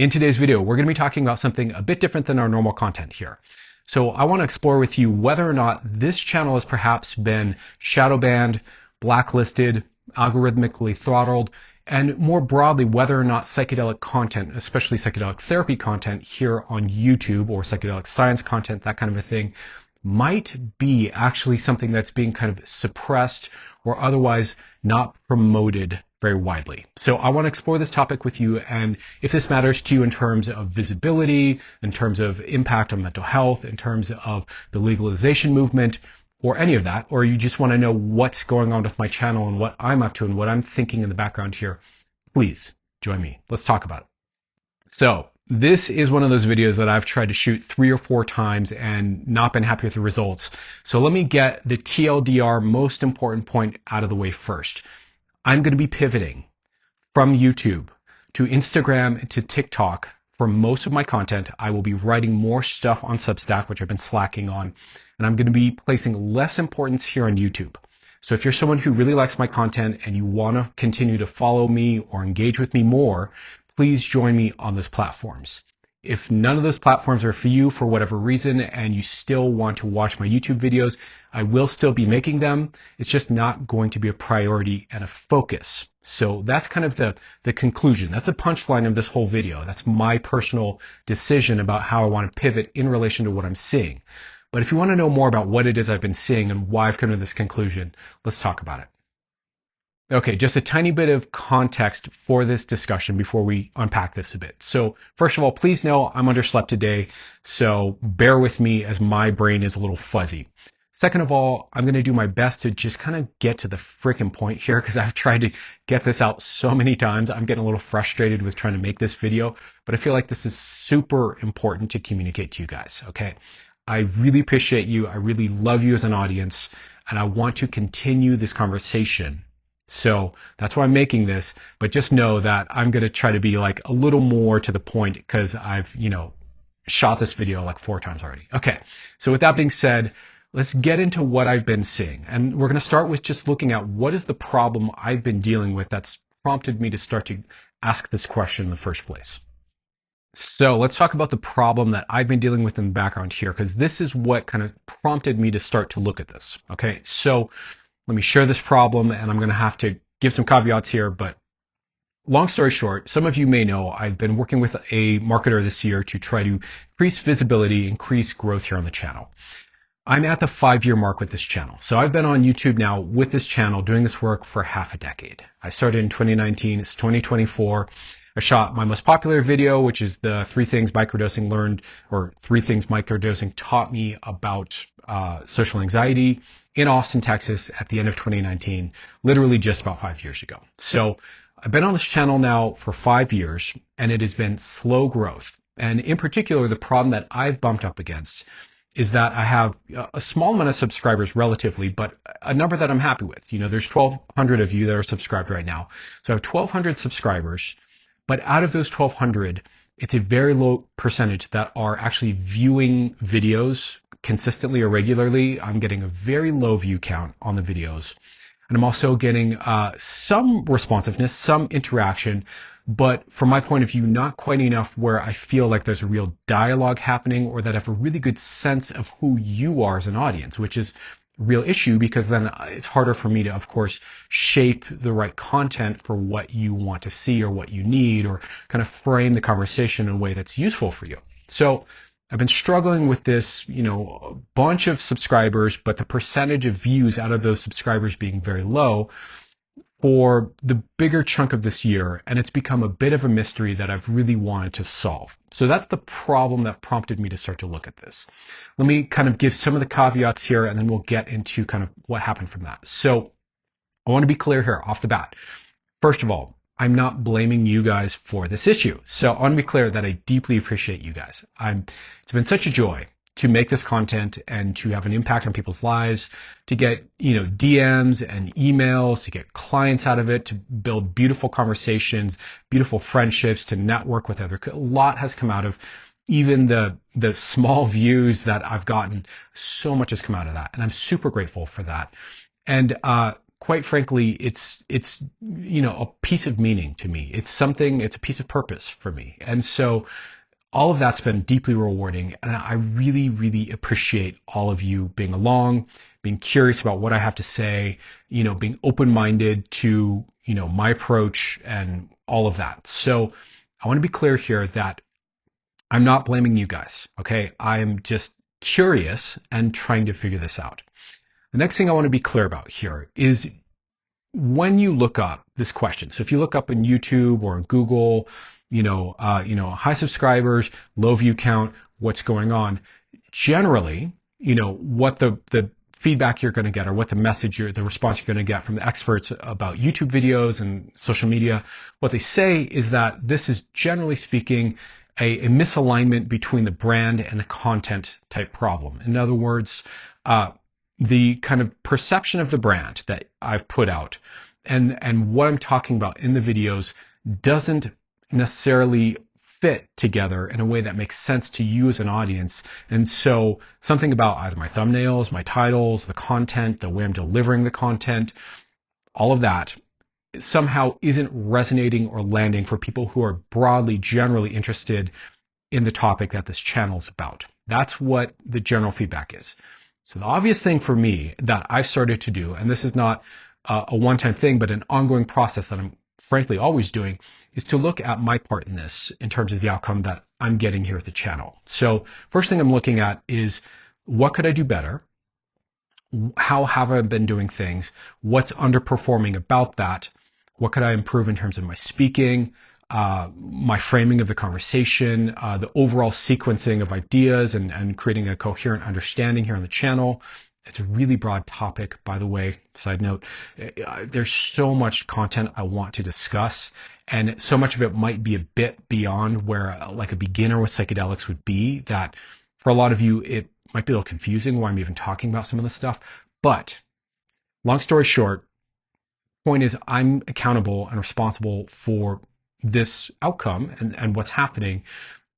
In today's video, we're going to be talking about something a bit different than our normal content here. So I want to explore with you whether or not this channel has perhaps been shadow banned, blacklisted, algorithmically throttled, and more broadly, whether or not psychedelic content, especially psychedelic therapy content here on YouTube or psychedelic science content, that kind of a thing, might be actually something that's being kind of suppressed or otherwise not promoted very widely. So I want to explore this topic with you, and if this matters to you in terms of visibility, in terms of impact on mental health, in terms of the legalization movement, or any of that, or you just want to know what's going on with my channel and what I'm up to and what I'm thinking in the background here, please join me. Let's talk about it. So this is one of those videos that I've tried to shoot 3 or 4 times and not been happy with the results. So let me get the TLDR most important point out of the way first. I'm going to be pivoting from YouTube to Instagram and to TikTok for most of my content. I will be writing more stuff on Substack, which I've been slacking on, and I'm going to be placing less importance here on YouTube. So if you're someone who really likes my content and you want to continue to follow me or engage with me more, please join me on those platforms. If none of those platforms are for you for whatever reason and you still want to watch my YouTube videos, I will still be making them. It's just not going to be a priority and a focus. So that's kind of the conclusion. That's the punchline of this whole video. That's my personal decision about how I want to pivot in relation to what I'm seeing. But if you want to know more about what it is I've been seeing and why I've come to this conclusion, let's talk about it. Okay, just a tiny bit of context for this discussion before we unpack this a bit. So first of all, please know I'm underslept today, so bear with me as my brain is a little fuzzy. Second of all, I'm going to do my best to just kind of get to the freaking point here because I've tried to get this out so many times. I'm getting a little frustrated with trying to make this video, but I feel like this is super important to communicate to you guys, okay? I really appreciate you. I really love you as an audience, and I want to continue this conversation. So that's why I'm making this, but just know that I'm going to try to be like a little more to the point because I've, shot this video like 4 times already. Okay. So with that being said, let's get into what I've been seeing. And we're going to start with just looking at what is the problem I've been dealing with that's prompted me to start to ask this question in the first place. So let's talk about the problem that I've been dealing with in the background here, because this is what kind of prompted me to start to look at this. Okay. So let me share this problem, and I'm going to have to give some caveats here, but long story short, some of you may know I've been working with a marketer this year to try to increase visibility, increase growth here on the channel. I'm at the 5-year mark with this channel. So I've been on YouTube now with this channel doing this work for half a decade. I started in 2019, it's 2024. I shot my most popular video, which is the 3 things microdosing learned, or 3 things microdosing taught me about social anxiety in Austin, Texas at the end of 2019, literally just about 5 years ago. So I've been on this channel now for 5 years, and it has been slow growth. And in particular, the problem that I've bumped up against is that I have a small amount of subscribers relatively, but a number that I'm happy with. There's 1,200 of you that are subscribed right now. So I have 1,200 subscribers. But out of those 1,200, it's a very low percentage that are actually viewing videos consistently or regularly. I'm getting a very low view count on the videos. And I'm also getting some responsiveness, some interaction, but from my point of view, not quite enough where I feel like there's a real dialogue happening or that I have a really good sense of who you are as an audience, which is real issue because then it's harder for me to, of course, shape the right content for what you want to see or what you need or kind of frame the conversation in a way that's useful for you. So I've been struggling with this, a bunch of subscribers, but the percentage of views out of those subscribers being very low for the bigger chunk of this year, and it's become a bit of a mystery that I've really wanted to solve. So that's the problem that prompted me to start to look at this. Let me kind of give some of the caveats here, and then we'll get into kind of what happened from that. So I want to be clear here off the bat. First of all, I'm not blaming you guys for this issue. So I want to be clear that I deeply appreciate you guys. It's been such a joy to make this content and to have an impact on people's lives, to get, DMs and emails, to get clients out of it, to build beautiful conversations, beautiful friendships, to network with a lot has come out of even the small views that I've gotten. So much has come out of that. And I'm super grateful for that. And quite frankly, it's a piece of meaning to me. It's a piece of purpose for me. And so all of that's been deeply rewarding. And I really, really appreciate all of you being along, being curious about what I have to say, being open-minded to, my approach and all of that. So I want to be clear here that I'm not blaming you guys. Okay. I'm just curious and trying to figure this out. The next thing I want to be clear about here is when you look up this question. So if you look up in YouTube or in Google, high subscribers, low view count, what's going on, generally, what the feedback you're going to get or what the response you're going to get from the experts about YouTube videos and social media, what they say is that this is generally speaking a misalignment between the brand and the content type problem. In other words, the kind of perception of the brand that I've put out and what I'm talking about in the videos doesn't necessarily fit together in a way that makes sense to you as an audience. And so something about either my thumbnails, my titles, the content, the way I'm delivering the content, all of that somehow isn't resonating or landing for people who are broadly, generally interested in the topic that this channel is about. That's what the general feedback is. So the obvious thing for me that I've started to do, and this is not a one-time thing, but an ongoing process that I'm frankly always doing, is to look at my part in this in terms of the outcome that I'm getting here at the channel. So first thing I'm looking at is what could I do better? How have I been doing things? What's underperforming about that? What could I improve in terms of my speaking, my framing of the conversation, the overall sequencing of ideas and creating a coherent understanding here on the channel? It's a really broad topic, by the way, side note. There's so much content I want to discuss, and so much of it might be a bit beyond where like a beginner with psychedelics would be, that for a lot of you, it might be a little confusing why I'm even talking about some of this stuff. But long story short, point is I'm accountable and responsible for this outcome and what's happening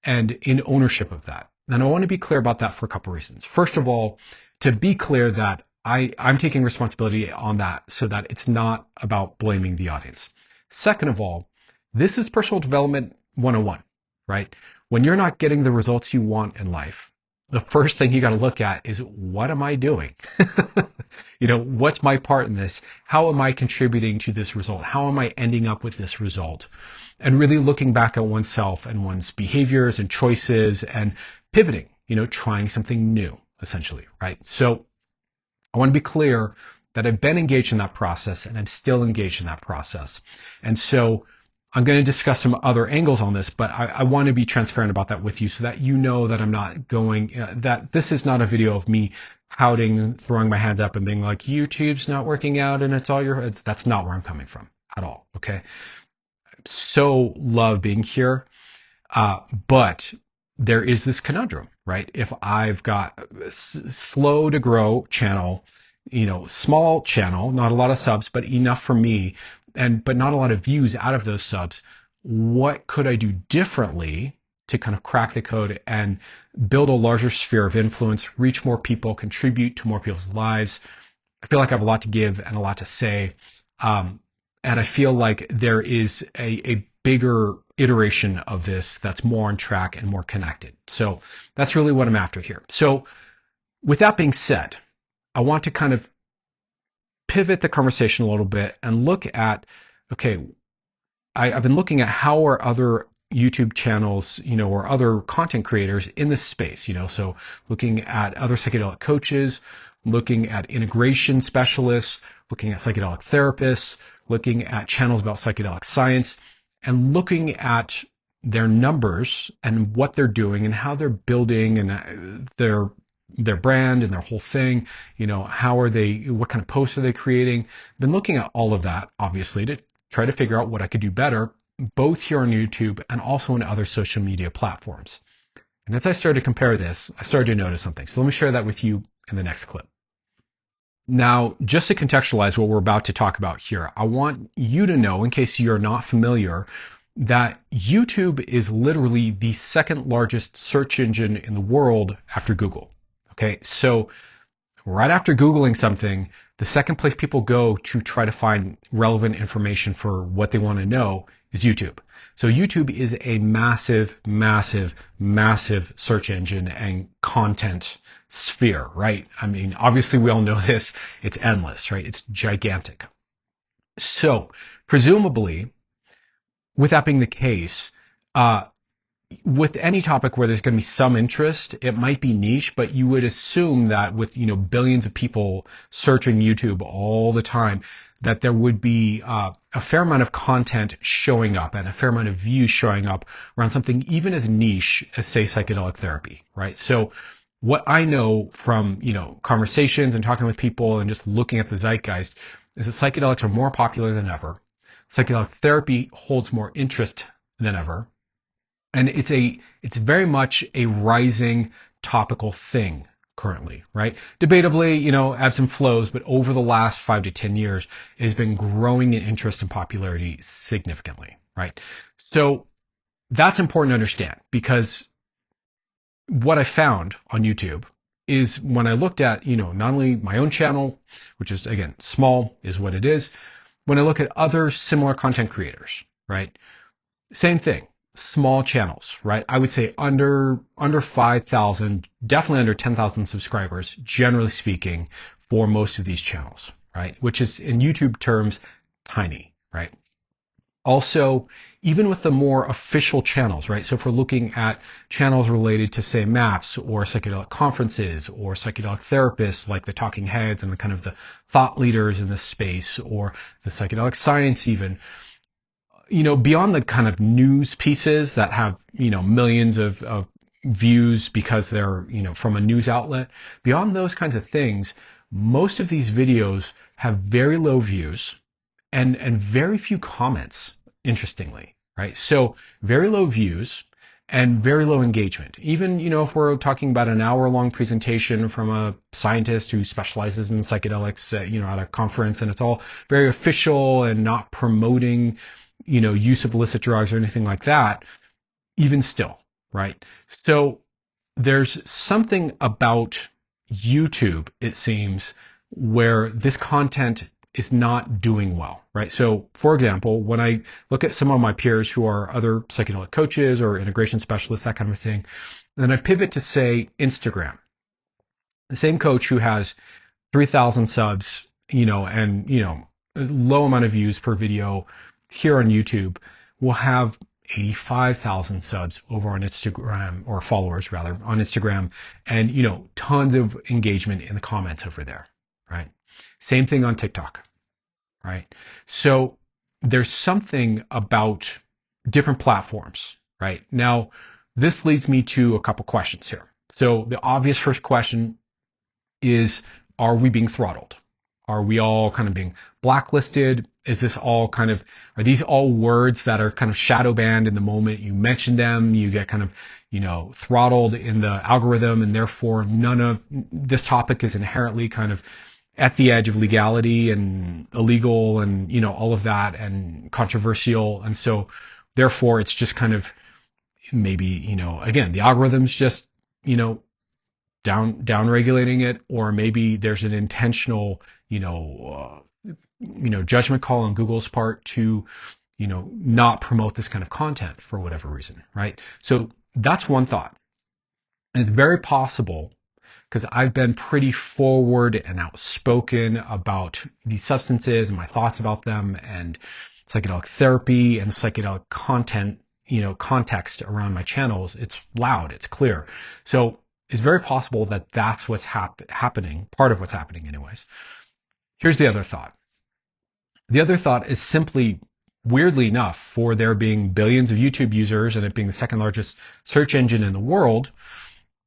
and in ownership of that. And I want to be clear about that for a couple of reasons. First of all, to be clear that I'm taking responsibility on that so that it's not about blaming the audience. Second of all, this is personal development 101, right? When you're not getting the results you want in life, the first thing you got to look at is, what am I doing? What's my part in this? How am I contributing to this result? How am I ending up with this result? And really looking back at oneself and one's behaviors and choices and pivoting, trying something new, essentially, right? So I want to be clear that I've been engaged in that process and I'm still engaged in that process. And so I'm going to discuss some other angles on this, but I want to be transparent about that with you so that you know that I'm not going, that this is not a video of me pouting, throwing my hands up and being like, YouTube's not working out and it's all that's not where I'm coming from at all. Okay. So love being here. But there is this conundrum, right? If I've got a slow to grow channel, small channel, not a lot of subs, but enough for me, but not a lot of views out of those subs, what could I do differently to kind of crack the code and build a larger sphere of influence, reach more people, contribute to more people's lives? I feel like I have a lot to give and a lot to say. And I feel like there is a bigger iteration of this that's more on track and more connected. So that's really what I'm after here. So with that being said, I want to kind of pivot the conversation a little bit and look at, okay, I've been looking at how are other YouTube channels, or other content creators in this space, so looking at other psychedelic coaches, looking at integration specialists, looking at psychedelic therapists, looking at channels about psychedelic science, and looking at their numbers and what they're doing and how they're building and their brand and their whole thing, how are they, what kind of posts are they creating? Been looking at all of that, obviously, to try to figure out what I could do better, both here on YouTube and also on other social media platforms. And as I started to compare this, I started to notice something. So let me share that with you in the next clip. Now, just to contextualize what we're about to talk about here, I want you to know, in case you're not familiar, that YouTube is literally the second largest search engine in the world after Google. Okay, so right after Googling something, the second place people go to try to find relevant information for what they want to know is YouTube. So YouTube is a massive, massive, massive search engine and content sphere, right? I mean, obviously we all know this. It's endless, right? It's gigantic. So presumably, with that being the case, with any topic where there's going to be some interest, it might be niche, but you would assume that with, billions of people searching YouTube all the time, that there would be a fair amount of content showing up and a fair amount of views showing up around something even as niche as, say, psychedelic therapy, right? So what I know from, conversations and talking with people and just looking at the zeitgeist is that psychedelics are more popular than ever. Psychedelic therapy holds more interest than ever. And it's very much a rising topical thing currently, right? Debatably, ebbs and flows, but over the last 5 to 10 years, it has been growing in interest and popularity significantly, right? So that's important to understand, because what I found on YouTube is when I looked at, not only my own channel, which is, again, small is what it is, when I look at other similar content creators, right? Same thing. Small channels, right? I would say under 5,000, definitely under 10,000 subscribers, generally speaking, for most of these channels, right? Which is, in YouTube terms, tiny, right? Also, even with the more official channels, right? So if we're looking at channels related to, say, MAPS or psychedelic conferences or psychedelic therapists like the talking heads and the kind of the thought leaders in this space, or the psychedelic science even, beyond the kind of news pieces that have, millions of views because they're, from a news outlet, beyond those kinds of things, most of these videos have very low views and very few comments, interestingly, right? So very low views and very low engagement. Even, if we're talking about an hour-long presentation from a scientist who specializes in psychedelics, at a conference, and it's all very official and not promoting use of illicit drugs or anything like that, even still, right? So there's something about YouTube, it seems, where this content is not doing well, right? So, for example, when I look at some of my peers who are other psychedelic coaches or integration specialists, that kind of thing, then I pivot to, say, Instagram. The same coach who has 3,000 subs, and, a low amount of views per video here on YouTube will have 85,000 subs over on Instagram, or followers rather, on Instagram, and, tons of engagement in the comments over there, right? Same thing on TikTok, right? So there's something about different platforms, right? Now, this leads me to a couple questions here. So the obvious first question is, are we being throttled? Are we all kind of being blacklisted? Is this all are these all words that are kind of shadow banned in the moment you mention them? You get kind of, throttled in the algorithm, and therefore none of this topic is inherently kind of at the edge of legality and illegal and, all of that, and controversial. And so therefore it's just kind of maybe, again, the algorithm's just, down regulating it, or maybe there's an intentional, judgment call on Google's part to, not promote this kind of content for whatever reason, right? So that's one thought. And it's very possible, because I've been pretty forward and outspoken about these substances and my thoughts about them and psychedelic therapy and psychedelic content, context around my channels. It's loud, it's clear. So it's very possible that that's what's happening, part of what's happening anyways. Here's the other thought. The other thought is simply, weirdly enough, for there being billions of YouTube users and it being the second largest search engine in the world,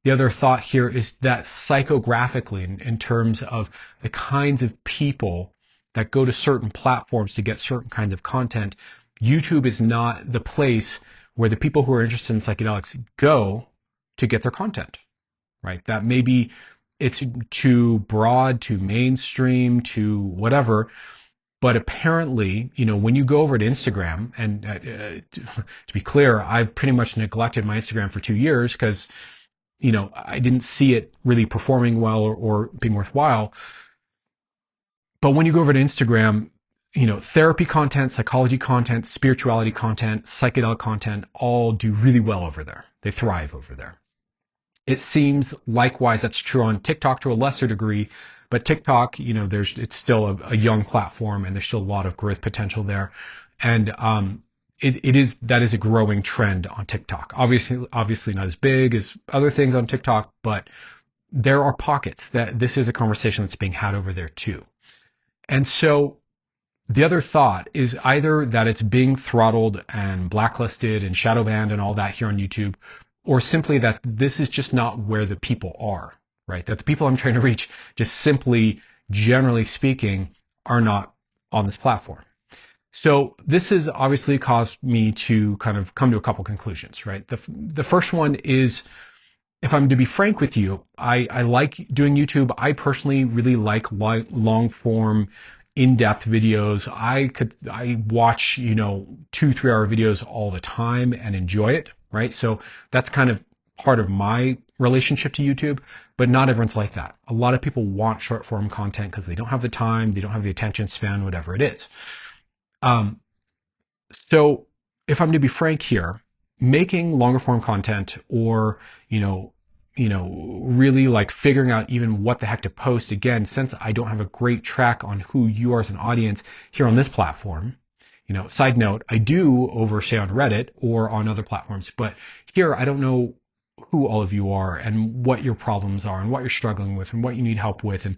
the other thought here is that psychographically, in terms of the kinds of people that go to certain platforms to get certain kinds of content, YouTube is not the place where the people who are interested in psychedelics go to get their content, right? That maybe it's too broad, too mainstream, too whatever. But apparently, when you go over to Instagram, and to be clear, I've pretty much neglected my Instagram for 2 years because I didn't see it really performing well or being worthwhile. But when you go over to Instagram, therapy content, psychology content, spirituality content, psychedelic content all do really well over there. They thrive over there. It seems likewise that's true on TikTok to a lesser degree, but TikTok, it's still a young platform and there's still a lot of growth potential there. And that is a growing trend on TikTok. Obviously not as big as other things on TikTok, but there are pockets that this is a conversation that's being had over there too. And so the other thought is either that it's being throttled and blacklisted and shadow banned and all that here on YouTube, or simply that this is just not where the people are, right? That the people I'm trying to reach, just simply, generally speaking, are not on this platform. So this has obviously caused me to kind of come to a couple conclusions, right? The first one is, if I'm to be frank with you, I like doing YouTube. I personally really like long form, in-depth videos. I watch, 2-3 hour videos all the time and enjoy it, right? So that's kind of part of my relationship to YouTube, but not everyone's like that. A lot of people want short form content because they don't have the time, they don't have the attention span, whatever it is. So if I'm to be frank here, making longer form content or, really like figuring out even what the heck to post, again, since I don't have a great track on who you are as an audience here on this platform, side note, I do over, say, on Reddit or on other platforms, but here I don't know who all of you are and what your problems are and what you're struggling with and what you need help with and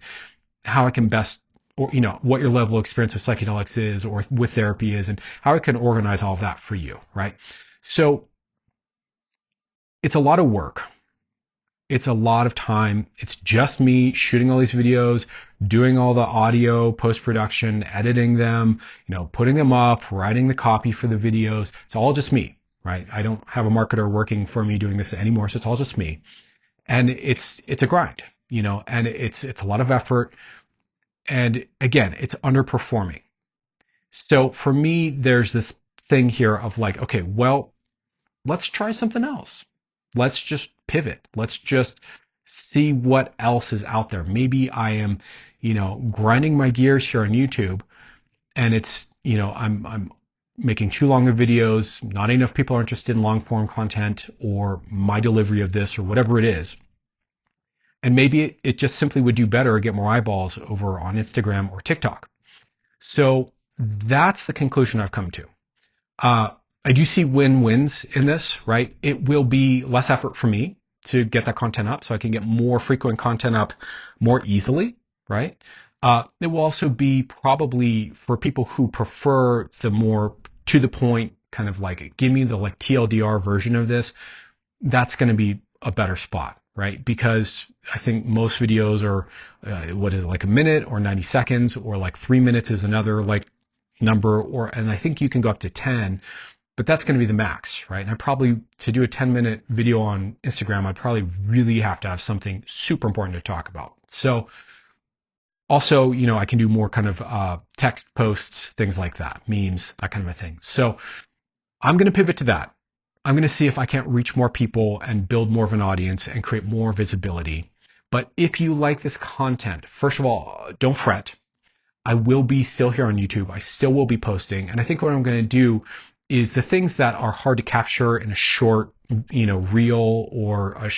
how I can best, or, what your level of experience with psychedelics is or with therapy is and how I can organize all of that for you, right? So it's a lot of work. It's a lot of time. It's just me shooting all these videos, doing all the audio, post-production, editing them, putting them up, writing the copy for the videos. It's all just me, right? I don't have a marketer working for me doing this anymore, so it's all just me. And it's a grind, and it's a lot of effort. And again, it's underperforming. So for me, there's this thing here of like, okay, well, let's try something else. Let's just pivot. Let's just see what else is out there. Maybe I am, grinding my gears here on YouTube and it's, I'm making too long of videos. Not enough people are interested in long form content or my delivery of this or whatever it is. And maybe it just simply would do better or get more eyeballs over on Instagram or TikTok. So that's the conclusion I've come to. I do see win-wins in this, right? It will be less effort for me to get that content up so I can get more frequent content up more easily, right? It will also be probably for people who prefer the more to the point kind of like, give me the like TLDR version of this. That's going to be a better spot, right? Because I think most videos are, like a minute or 90 seconds or like 3 minutes is another like number and I think you can go up to 10. But that's going to be the max, right? And to do a 10-minute video on Instagram, I'd probably really have to have something super important to talk about. So also, I can do more kind of text posts, things like that, memes, that kind of a thing. So I'm going to pivot to that. I'm going to see if I can't reach more people and build more of an audience and create more visibility. But if you like this content, first of all, don't fret. I will be still here on YouTube. I still will be posting. And I think what I'm going to do is the things that are hard to capture in a short, reel or a,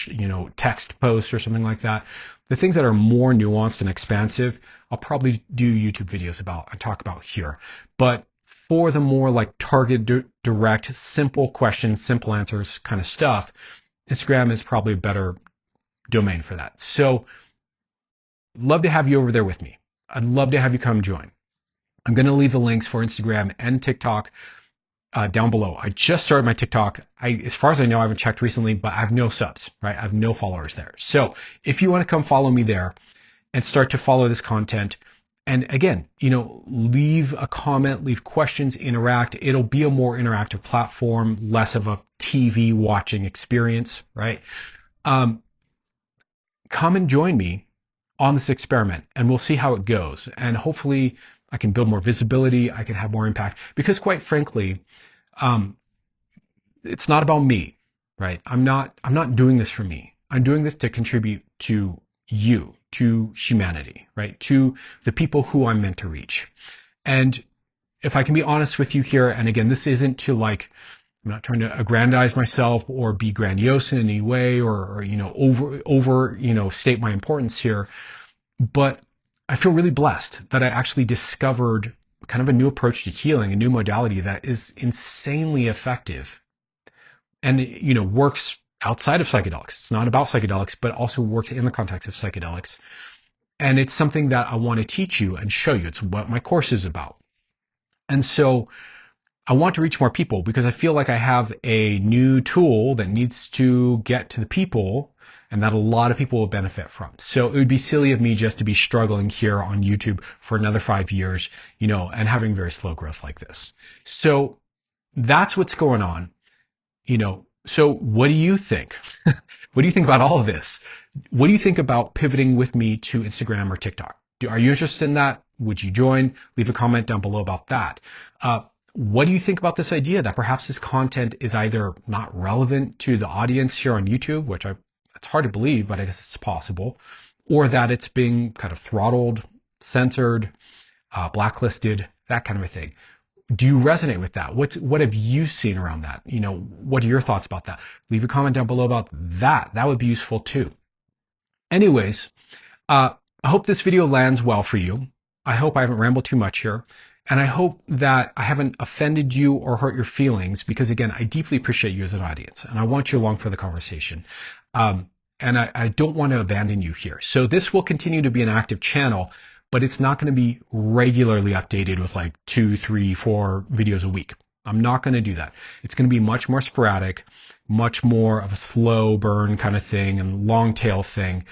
text post or something like that. The things that are more nuanced and expansive, I'll probably do YouTube videos about and talk about here. But for the more like targeted, direct, simple questions, simple answers kind of stuff, Instagram is probably a better domain for that. So love to have you over there with me. I'd love to have you come join. I'm going to leave the links for Instagram and TikTok down below. I just started my TikTok. As far as I know, I haven't checked recently, but I have no subs, right? I have no followers there. So if you want to come follow me there and start to follow this content, and again, leave a comment, leave questions, interact. It'll be a more interactive platform, less of a TV watching experience, right? Come and join me on this experiment and we'll see how it goes. And hopefully I can build more visibility. I can have more impact because quite frankly, it's not about me, right? I'm not doing this for me. I'm doing this to contribute to you, to humanity, right? To the people who I'm meant to reach. And if I can be honest with you here, and again, this isn't to like, I'm not trying to aggrandize myself or be grandiose in any way or state my importance here, but I feel really blessed that I actually discovered kind of a new approach to healing, a new modality that is insanely effective and, works outside of psychedelics. It's not about psychedelics, but also works in the context of psychedelics. And it's something that I want to teach you and show you. It's what my course is about. And so I want to reach more people because I feel like I have a new tool that needs to get to the people and that a lot of people will benefit from. So it would be silly of me just to be struggling here on YouTube for another 5 years, and having very slow growth like this. So that's what's going on, So what do you think? What do you think about all of this? What do you think about pivoting with me to Instagram or TikTok? Are you interested in that? Would you join? Leave a comment down below about that. What do you think about this idea that perhaps this content is either not relevant to the audience here on YouTube, which it's hard to believe, but I guess it's possible, or that it's being kind of throttled, censored, blacklisted, that kind of a thing? Do you resonate with that? What have you seen around that? What are your thoughts about that? Leave a comment down below about that. That would be useful too. Anyways, I hope this video lands well for you. I hope I haven't rambled too much here. And I hope that I haven't offended you or hurt your feelings because, again, I deeply appreciate you as an audience and I want you along for the conversation. And I don't want to abandon you here. So this will continue to be an active channel, but it's not going to be regularly updated with like 2, 3, 4 videos a week. I'm not going to do that. It's going to be much more sporadic, much more of a slow burn kind of thing and long tail thing.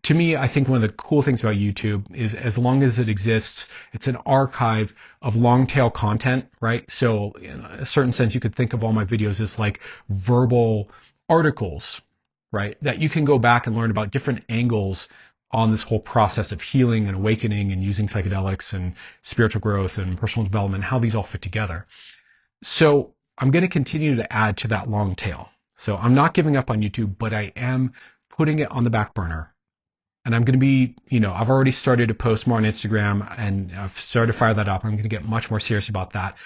To me, I think one of the cool things about YouTube is as long as it exists, it's an archive of long tail content, right? So in a certain sense, you could think of all my videos as like verbal articles, right? That you can go back and learn about different angles on this whole process of healing and awakening and using psychedelics and spiritual growth and personal development, how these all fit together. So I'm going to continue to add to that long tail. So I'm not giving up on YouTube, but I am putting it on the back burner. And I'm going to be, I've already started to post more on Instagram and I've started to fire that up. I'm going to get much more serious about that.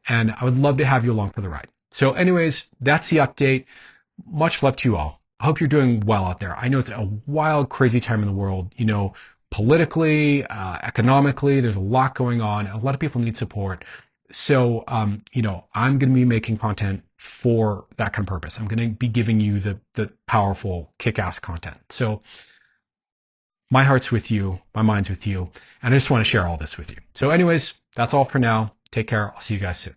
And I would love to have you along for the ride. So anyways, that's the update. Much love to you all. I hope you're doing well out there. I know it's a wild, crazy time in the world, politically, economically, there's a lot going on. A lot of people need support. So, I'm going to be making content for that kind of purpose. I'm going to be giving you the powerful, kick-ass content. So my heart's with you, my mind's with you, and I just want to share all this with you. So anyways, that's all for now. Take care. I'll see you guys soon.